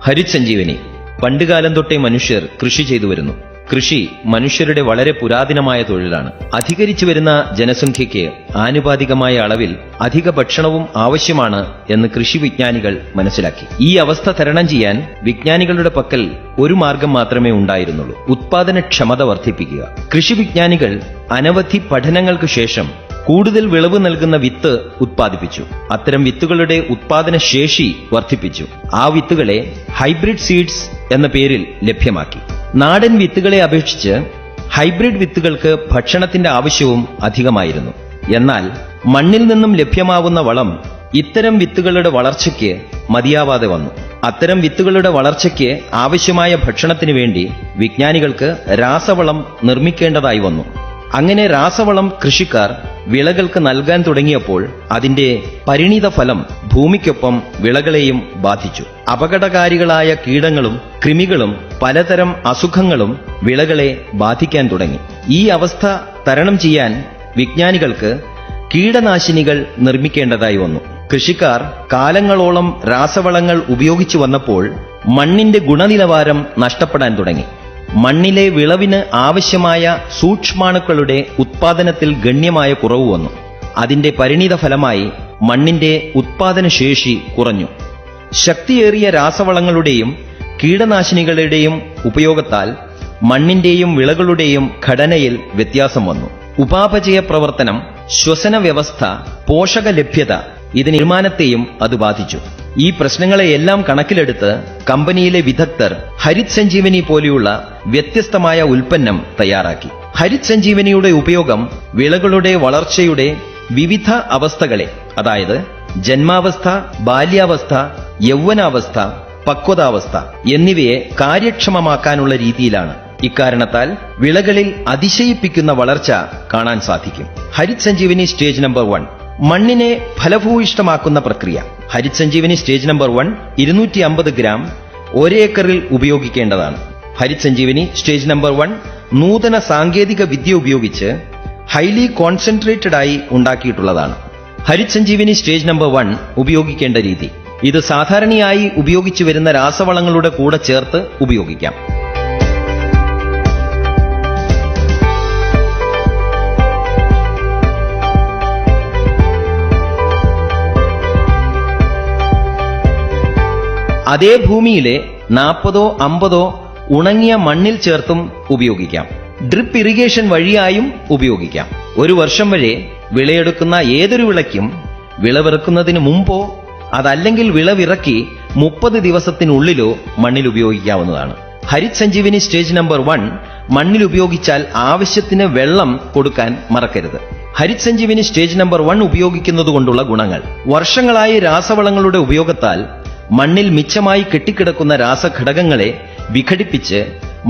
ഹരിതസഞ്ജീവനി. പണ്ടുകാലം തൊട്ടേ മനുഷ്യർ കൃഷി ചെയ്തു വരുന്നു. കൃഷി മനുഷ്യരുടെ വളരെ പുരാതനമായ തൊഴിലാണ്. അധികരിച്ചു വരുന്ന ജനസംഖ്യയ്ക്ക് ആനുപാതികമായ അളവിൽ അധിക ഭക്ഷണവും ആവശ്യമാണ് എന്ന് കൃഷി വിജ്ഞാനികൾ മനസ്സിലാക്കി. ഈ അവസ്ഥ തരണം ചെയ്യാൻ വിജ്ഞാനികളുടെ പക്കൽ ഒരു മാർഗം മാത്രമേ ഉണ്ടായിരുന്നുള്ളൂ: ഉത്പാദനക്ഷമത വർദ്ധിപ്പിക്കുക. കൃഷി വിജ്ഞാനികൾ അനവധി പഠനങ്ങൾക്ക് ശേഷം കൂടുതൽ വിളവ് നൽകുന്ന വിത്ത് ഉത്പാദിപ്പിച്ചു. അത്തരം വിത്തുകളുടെ ഉത്പാദന ശേഷി വർദ്ധിപ്പിച്ചു. ആ വിത്തുകളെ ഹൈബ്രിഡ് സീഡ്സ് എന്ന പേരിൽ ലഭ്യമാക്കി. നാടൻ വിത്തുകളെ അപേക്ഷിച്ച് ഹൈബ്രിഡ് വിത്തുകൾക്ക് ഭക്ഷണത്തിന്റെ ആവശ്യവും അധികമായിരുന്നു. എന്നാൽ മണ്ണിൽ നിന്നും ലഭ്യമാവുന്ന വളം ഇത്തരം വിത്തുകളുടെ വളർച്ചയ്ക്ക് മതിയാവാതെ വന്നു. അത്തരം വിത്തുകളുടെ വളർച്ചയ്ക്ക് ആവശ്യമായ ഭക്ഷണത്തിനു വേണ്ടി വിജ്ഞാനികൾക്ക് രാസവളം നിർമ്മിക്കേണ്ടതായി വന്നു. അങ്ങനെ രാസവളം കൃഷിക്കാർ വിളകൾക്ക് നൽകാൻ തുടങ്ങിയപ്പോൾ അതിന്റെ പരിണിത ഫലം ഭൂമിക്കൊപ്പം വിളകളെയും ബാധിച്ചു. അപകടകാരികളായ കീടങ്ങളും കൃമികളും പലതരം അസുഖങ്ങളും വിളകളെ ബാധിക്കാൻ തുടങ്ങി. ഈ അവസ്ഥ തരണം ചെയ്യാൻ വിജ്ഞാനികൾക്ക് കീടനാശിനികൾ നിർമ്മിക്കേണ്ടതായി വന്നു. കൃഷിക്കാർ കാലങ്ങളോളം രാസവളങ്ങൾ ഉപയോഗിച്ചു വന്നപ്പോൾ മണ്ണിന്റെ ഗുണനിലവാരം നഷ്ടപ്പെടാൻ തുടങ്ങി. മണ്ണിലെ വിളവിന് ആവശ്യമായ സൂക്ഷ്മാണുക്കളുടെ ഉത്പാദനത്തിൽ ഗണ്യമായ കുറവ് വന്നു. അതിന്റെ പരിണിത ഫലമായി മണ്ണിന്റെ ഉത്പാദനശേഷി കുറഞ്ഞു. ശക്തിയേറിയ രാസവളങ്ങളുടെയും കീടനാശിനികളുടെയും ഉപയോഗത്താൽ മണ്ണിന്റെയും വിളകളുടെയും ഘടനയിൽ വ്യത്യാസം വന്നു. ഉപാപചയ പ്രവർത്തനം, ശ്വസന വ്യവസ്ഥ, പോഷക ലഭ്യത, ഇത് നിർമ്മാണത്തെയും അത് ബാധിച്ചു. ഈ പ്രശ്നങ്ങളെയെല്ലാം കണക്കിലെടുത്ത് കമ്പനിയിലെ വിദഗ്ധർ ഹരിതസഞ്ജീവനി പോലെയുള്ള വ്യത്യസ്തമായ ഉൽപ്പന്നം തയ്യാറാക്കി. ഹരിതസഞ്ജീവനിയുടെ ഉപയോഗം വിളകളുടെ വളർച്ചയുടെ വിവിധ അവസ്ഥകളെ, അതായത് ജന്മാവസ്ഥ, ബാല്യാവസ്ഥ, യൗവനാവസ്ഥ, പക്വതാവസ്ഥ എന്നിവയെ കാര്യക്ഷമമാക്കാനുള്ള രീതിയിലാണ്. ഇക്കാരണത്താൽ വിളകളിൽ അതിശയിപ്പിക്കുന്ന വളർച്ച കാണാൻ സാധിക്കും. ഹരിതസഞ്ജീവനി സ്റ്റേജ് നമ്പർ 1: മണ്ണിനെ ഫലഭൂയിഷ്ഠമാക്കുന്ന പ്രക്രിയ. ഹരിതസഞ്ജീവനി സ്റ്റേജ് നമ്പർ 1 250 ഗ്രാം 1 ഏക്കറിൽ ഉപയോഗിക്കേണ്ടതാണ്. ഹരിതസഞ്ജീവനി സ്റ്റേജ് നമ്പർ 1 നൂതന സാങ്കേതിക വിദ്യ ഉപയോഗിച്ച് ഹൈലി കോൺസെൻട്രേറ്റഡ് ആയി ഉണ്ടാക്കിയിട്ടുള്ളതാണ്. ഹരിതസഞ്ജീവനി സ്റ്റേജ് നമ്പർ 1 ഉപയോഗിക്കേണ്ട രീതി: ഇത് സാധാരണയായി ഉപയോഗിച്ചു വരുന്ന രാസവളങ്ങളുടെ കൂടെ ചേർത്ത് ഉപയോഗിക്കാം. അതേ ഭൂമിയിലെ 40 50 ഉണങ്ങിയ മണ്ണിൽ ചേർത്തും ഉപയോഗിക്കാം. ഡ്രിപ്പ് ഇറിഗേഷൻ വഴിയായും ഉപയോഗിക്കാം. ഒരു വർഷം വരെ വിളയെടുക്കുന്ന ഏതൊരു വിളയ്ക്കും വിളവിറക്കുന്നതിന് മുമ്പോ അതല്ലെങ്കിൽ വിളവിറക്കി 30 ദിവസത്തിനുള്ളിലോ മണ്ണിൽ ഉപയോഗിക്കാവുന്നതാണ്. ഹരിതസഞ്ജീവനി സ്റ്റേജ് നമ്പർ 1 മണ്ണിൽ ഉപയോഗിച്ചാൽ ആവശ്യത്തിന് വെള്ളം കൊടുക്കാൻ മറക്കരുത്. ഹരിതസഞ്ജീവനി സ്റ്റേജ് നമ്പർ 1 ഉപയോഗിക്കുന്നതുകൊണ്ടുള്ള ഗുണങ്ങൾ: വർഷങ്ങളായി രാസവളങ്ങളുടെ ഉപയോഗത്താൽ മണ്ണിൽ മിച്ചമായി കെട്ടിക്കിടക്കുന്ന രാസഘടകങ്ങളെ വിഘടിപ്പിച്ച്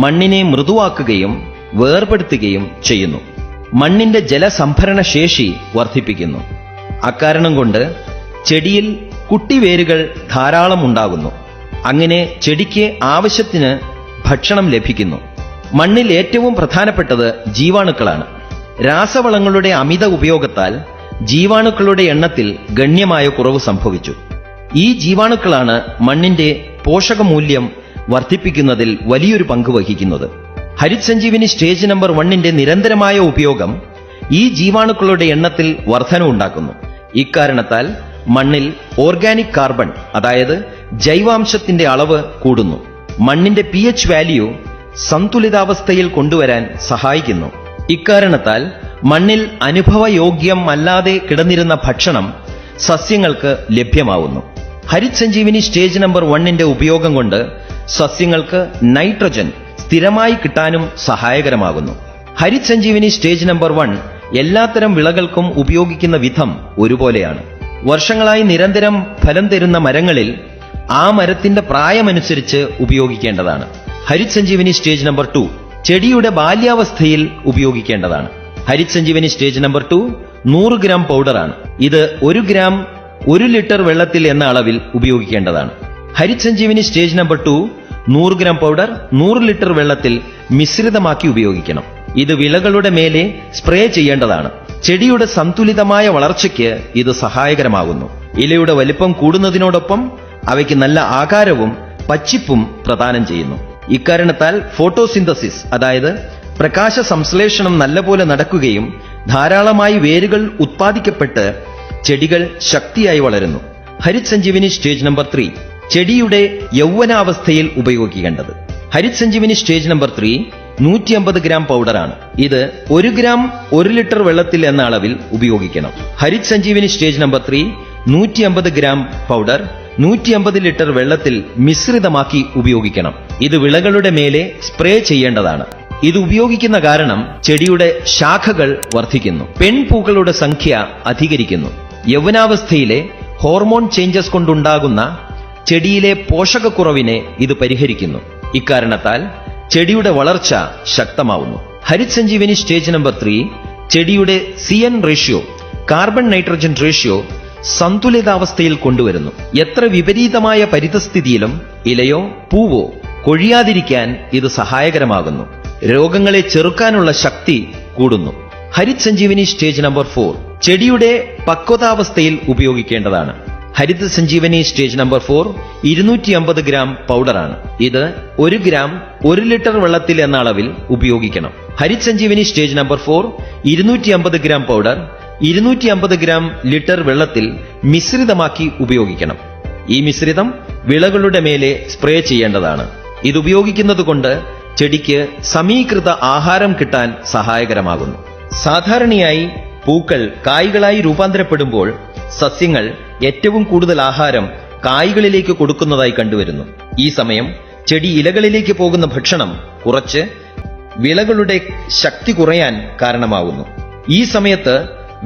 മണ്ണിനെ മൃദുവാക്കുകയും വേർപെടുത്തുകയും ചെയ്യുന്നു. മണ്ണിന്റെ ജലസംഭരണ ശേഷി വർദ്ധിപ്പിക്കുന്നു. അക്കാരണം കൊണ്ട് ചെടിയിൽ കുട്ടിവേരുകൾ ധാരാളം ഉണ്ടാകുന്നു. അങ്ങനെ ചെടിക്ക് ആവശ്യത്തിന് ഭക്ഷണം ലഭിക്കുന്നു. മണ്ണിൽ ഏറ്റവും പ്രധാനപ്പെട്ടത് ജീവാണുക്കളാണ്. രാസവളങ്ങളുടെ അമിത ഉപയോഗത്താൽ ജീവാണുക്കളുടെ എണ്ണത്തിൽ ഗണ്യമായ കുറവ് സംഭവിച്ചു. ഈ ജീവാണുക്കളാണ് മണ്ണിന്റെ പോഷകമൂല്യം വർദ്ധിപ്പിക്കുന്നതിൽ വലിയൊരു പങ്ക് വഹിക്കുന്നത്. ഹരിതസഞ്ജീവനി സ്റ്റേജ് നമ്പർ 1ന്റെ നിരന്തരമായ ഉപയോഗം ഈ ജീവാണുക്കളുടെ എണ്ണത്തിൽ വർധനവുണ്ടാക്കുന്നു. ഇക്കാരണത്താൽ മണ്ണിൽ ഓർഗാനിക് കാർബൺ, അതായത് ജൈവാംശത്തിന്റെ അളവ് കൂടുന്നു. മണ്ണിന്റെ pH വാല്യൂ സന്തുലിതാവസ്ഥയിൽ കൊണ്ടുവരാൻ സഹായിക്കുന്നു. ഇക്കാരണത്താൽ മണ്ണിൽ അനുഭവയോഗ്യമല്ലാതെ കിടന്നിരുന്ന ഭക്ഷണം സസ്യങ്ങൾക്ക് ലഭ്യമാവുന്നു. ഹരിതസഞ്ജീവനി സ്റ്റേജ് നമ്പർ 1ന്റെ ഉപയോഗം കൊണ്ട് സസ്യങ്ങൾക്ക് നൈട്രജൻ സ്ഥിരമായി കിട്ടാനും സഹായകരമാകുന്നു. ഹരിതസഞ്ജീവനി സ്റ്റേജ് നമ്പർ 1 എല്ലാത്തരം വിളകൾക്കും ഉപയോഗിക്കുന്ന വിധം ഒരുപോലെയാണ്. വർഷങ്ങളായി നിരന്തരം ഫലം തരുന്ന മരങ്ങളിൽ ആ മരത്തിന്റെ പ്രായമനുസരിച്ച് ഉപയോഗിക്കേണ്ടതാണ്. ഹരിതസഞ്ജീവനി സ്റ്റേജ് നമ്പർ 2 ചെടിയുടെ ബാല്യാവസ്ഥയിൽ ഉപയോഗിക്കേണ്ടതാണ്. ഹരിതസഞ്ജീവനി സ്റ്റേജ് നമ്പർ 2 100 ഗ്രാം പൗഡറാണ്. ഇത് 1 ഗ്രാം 1 ലിറ്റർ വെള്ളത്തിൽ എന്ന അളവിൽ ഉപയോഗിക്കേണ്ടതാണ്. Harithasanjeevani stage number 2 100 gram powder 100 litre വെള്ളത്തിൽ മിശ്രിതമാക്കി ഉപയോഗിക്കണം. ഇത് വിളകളുടെ മേലെ സ്പ്രേ ചെയ്യേണ്ടതാണ്. ചെടിയുടെ സന്തുലിതമായ വളർച്ചയ്ക്ക് ഇത് സഹായകരമാകുന്നു. ഇലയുടെ വലിപ്പം കൂടുന്നതിനോടൊപ്പം അവയ്ക്ക് നല്ല ആകാരവും പച്ചിപ്പും പ്രദാനം ചെയ്യുന്നു. ഇക്കാരണത്താൽ ഫോട്ടോസിന്തസിസ്, അതായത് പ്രകാശ സംശ്ലേഷണം നല്ലപോലെ നടക്കുകയും ധാരാളമായി വേരുകൾ ഉത്പാദിക്കപ്പെട്ട് ചെടികൾ ശക്തിയായി വളരുന്നു. ഹരിത് സഞ്ജീവനി സ്റ്റേജ് നമ്പർ 3, ചെടിയുടെ യൗവനാവസ്ഥയിൽ ഉപയോഗിക്കേണ്ടത്. Harith Sanjeevani stage number 3 150 gram പൗഡറാണ്. ഇത് 1 ഗ്രാം 1 ലിറ്റർ വെള്ളത്തിൽ എന്ന അളവിൽ ഉപയോഗിക്കണം. Harith Sanjeevani stage number 3 150 gram powder 150 litre വെള്ളത്തിൽ മിശ്രിതമാക്കി ഉപയോഗിക്കണം. ഇത് വിളകളുടെ മേലെ സ്പ്രേ ചെയ്യേണ്ടതാണ്. ഇത് ഉപയോഗിക്കുന്ന കാരണം ചെടിയുടെ ശാഖകൾ വർദ്ധിക്കുന്നു, പെൺപൂക്കളുടെ സംഖ്യ അധികരിക്കുന്നു. യൗവനാവസ്ഥയിലെ ഹോർമോൺ ചേഞ്ചസ് കൊണ്ടുണ്ടാകുന്ന ചെടിയിലെ പോഷകക്കുറവിനെ ഇത് പരിഹരിക്കുന്നു. ഇക്കാരണത്താൽ ചെടിയുടെ വളർച്ച ശക്തമാവുന്നു. ഹരിത് സഞ്ജീവനി സ്റ്റേജ് നമ്പർ 3 ചെടിയുടെ CN ratio, carbon nitrogen ratio സന്തുലിതാവസ്ഥയിൽ കൊണ്ടുവരുന്നു. എത്ര വിപരീതമായ പരിതസ്ഥിതിയിലും ഇലയോ പൂവോ കൊഴിയാതിരിക്കാൻ ഇത് സഹായകരമാകുന്നു. രോഗങ്ങളെ ചെറുക്കാനുള്ള ശക്തി കൂടുന്നു. ഹരിത് സഞ്ജീവനി സ്റ്റേജ് നമ്പർ 4 ചെടിയുടെ പക്വതാവസ്ഥയിൽ ഉപയോഗിക്കേണ്ടതാണ്. Harit Sanjeevani stage number 4 250 gram പൗഡറാണ്. ഇത് 1 ഗ്രാം 1 ലിറ്റർ വെള്ളത്തിൽ എന്ന അളവിൽ ഉപയോഗിക്കണം. Harith Sanjeevani stage number 4 250 gram powder 250 gram litre വെള്ളത്തിൽ മിശ്രിതമാക്കി ഉപയോഗിക്കണം. ഈ മിശ്രിതം വിളകളുടെ മേലെ സ്പ്രേ ചെയ്യേണ്ടതാണ്. ഇത് ഉപയോഗിക്കുന്നത് കൊണ്ട് ചെടിക്ക് സമീകൃത ആഹാരം കിട്ടാൻ സഹായകരമാകുന്നു. സാധാരണയായി പൂക്കൾ കായ്കളായി രൂപാന്തരപ്പെടുമ്പോൾ സസ്യങ്ങൾ ഏറ്റവും കൂടുതൽ ആഹാരം കായ്കളിലേക്ക് കൊടുക്കുന്നതായി കണ്ടുവരുന്നു. ഈ സമയം ചെടി ഇലകളിലേക്ക് പോകുന്ന ഭക്ഷണം കുറച്ച് വിളകളുടെ ശക്തി കുറയാൻ കാരണമാകുന്നു. ഈ സമയത്ത്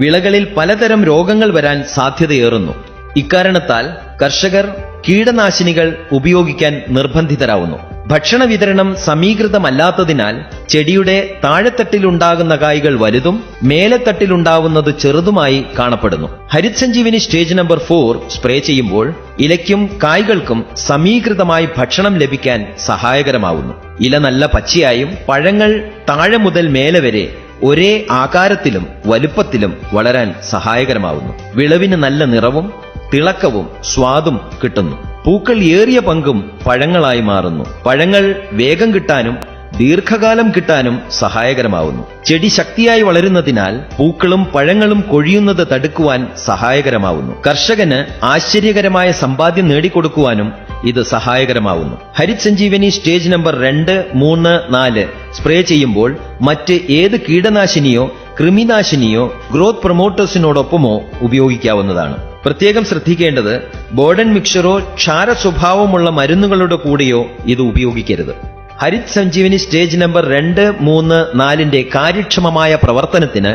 വിളകളിൽ പലതരം രോഗങ്ങൾ വരാൻ സാധ്യതയേറുന്നു. ഇക്കാരണത്താൽ കർഷകർ കീടനാശിനികൾ ഉപയോഗിക്കാൻ നിർബന്ധിതരാവുന്നു. ഭക്ഷണ വിതരണം സമീകൃതമല്ലാത്തതിനാൽ ചെടിയുടെ താഴെത്തട്ടിലുണ്ടാകുന്ന കായ്കൾ വലുതും മേലെത്തട്ടിലുണ്ടാവുന്നത് ചെറുതുമായി കാണപ്പെടുന്നു. Harith Sanjeevani stage number 4 spray ചെയ്യുമ്പോൾ ഇലയ്ക്കും കായ്കൾക്കും സമീകൃതമായി ഭക്ഷണം ലഭിക്കാൻ സഹായകരമാവുന്നു. ഇല നല്ല പച്ചയായും പഴങ്ങൾ താഴെ മുതൽ മേലെ വരെ ഒരേ ആകാരത്തിലും വലുപ്പത്തിലും വളരാൻ സഹായകരമാവുന്നു. വിളവിന് നല്ല നിറവും തിളക്കവും സ്വാദും കിട്ടുന്നു. പൂക്കൾ ഏറിയ പങ്കും പഴങ്ങളായി മാറുന്നു. പഴങ്ങൾ വേഗം കിട്ടാനും ദീർഘകാലം കിട്ടാനും സഹായകരമാവുന്നു. ചെടി ശക്തിയായി വളരുന്നതിനാൽ പൂക്കളും പഴങ്ങളും കൊഴിയുന്നത് തടുക്കുവാൻ സഹായകരമാവുന്നു. കർഷകന് ആശ്ചര്യകരമായ സമ്പാദ്യം നേടിക്കൊടുക്കുവാനും ഇത് സഹായകരമാവുന്നു. Harit Sanjeevani stage number 2, 3, 4 spray ചെയ്യുമ്പോൾ മറ്റ് ഏത് കീടനാശിനിയോ കൃമിനാശിനിയോ ഗ്രോത്ത് പ്രൊമോട്ടേഴ്സിനോടൊപ്പമോ ഉപയോഗിക്കാവുന്നതാണ്. പ്രത്യേകം ശ്രദ്ധിക്കേണ്ടത് ബോർഡൻ മിക്സറോ ക്ഷാര സ്വഭാവമുള്ള മരുന്നുകളുടെ കൂടെയോ ഇത് ഉപയോഗിക്കരുത്. ഹരിത് സഞ്ജീവനി സ്റ്റേജ് നമ്പർ 2, 3, 4 കാര്യക്ഷമമായ പ്രവർത്തനത്തിന്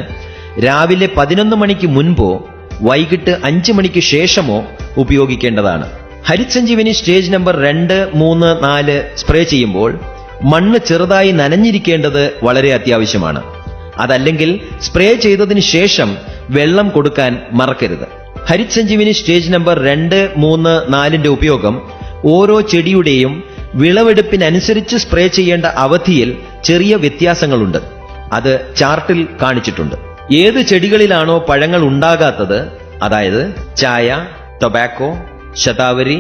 രാവിലെ 11 മണിക്ക് മുൻപോ വൈകിട്ട് 5 മണിക്ക് ശേഷമോ ഉപയോഗിക്കേണ്ടതാണ്. Harit Sanjeevani stage number 2, 3, 4 spray ചെയ്യുമ്പോൾ മണ്ണ് ചെറുതായി നനഞ്ഞിരിക്കേണ്ടത് വളരെ അത്യാവശ്യമാണ്. അതല്ലെങ്കിൽ സ്പ്രേ ചെയ്തതിന് ശേഷം വെള്ളം കൊടുക്കാൻ മറക്കരുത്. ഹരിത് സഞ്ജീവനി സ്റ്റേജ് നമ്പർ 2, 3, 4 ഉപയോഗം ഓരോ ചെടിയുടെയും വിളവെടുപ്പിനനുസരിച്ച് സ്പ്രേ ചെയ്യേണ്ട അവധിയിൽ ചെറിയ വ്യത്യാസങ്ങളുണ്ട്. അത് ചാർട്ടിൽ കാണിച്ചിട്ടുണ്ട്. ഏത് ചെടികളിലാണോ പഴങ്ങൾ ഉണ്ടാകാത്തത്, അതായത് ചായ, ടൊബാക്കോ, ശതാവരി,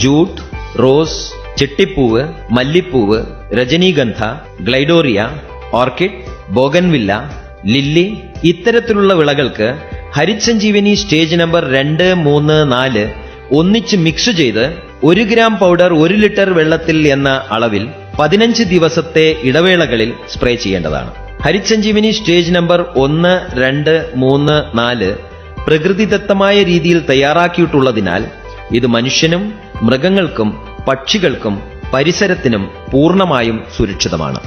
ജൂട്ട്, റോസ്, ചെട്ടിപ്പൂവ്, മല്ലിപ്പൂവ്, രജനീഗന്ധ, ഗ്ലൈഡോറിയ, ഓർക്കിഡ്, ബോഗൻവില്ല, ലില്ലി ഇത്തരത്തിലുള്ള വിളകൾക്ക് ഹരിത് സഞ്ജീവനി സ്റ്റേജ് നമ്പർ 2, 3, 4 ഒന്നിച്ച് മിക്സ് ചെയ്ത് 1 ഗ്രാം പൗഡർ 1 ലിറ്റർ വെള്ളത്തിൽ എന്ന അളവിൽ 15 ദിവസത്തെ ഇടവേളകളിൽ സ്പ്രേ ചെയ്യേണ്ടതാണ്. ഹരിത് സഞ്ജീവനി സ്റ്റേജ് നമ്പർ 1, 2, 3, 4 പ്രകൃതിദത്തമായ രീതിയിൽ തയ്യാറാക്കിയിട്ടുള്ളതിനാൽ ഇത് മനുഷ്യനും മൃഗങ്ങൾക്കും പക്ഷികൾക്കും പരിസരത്തിനും പൂർണ്ണമായും സുരക്ഷിതമാണ്.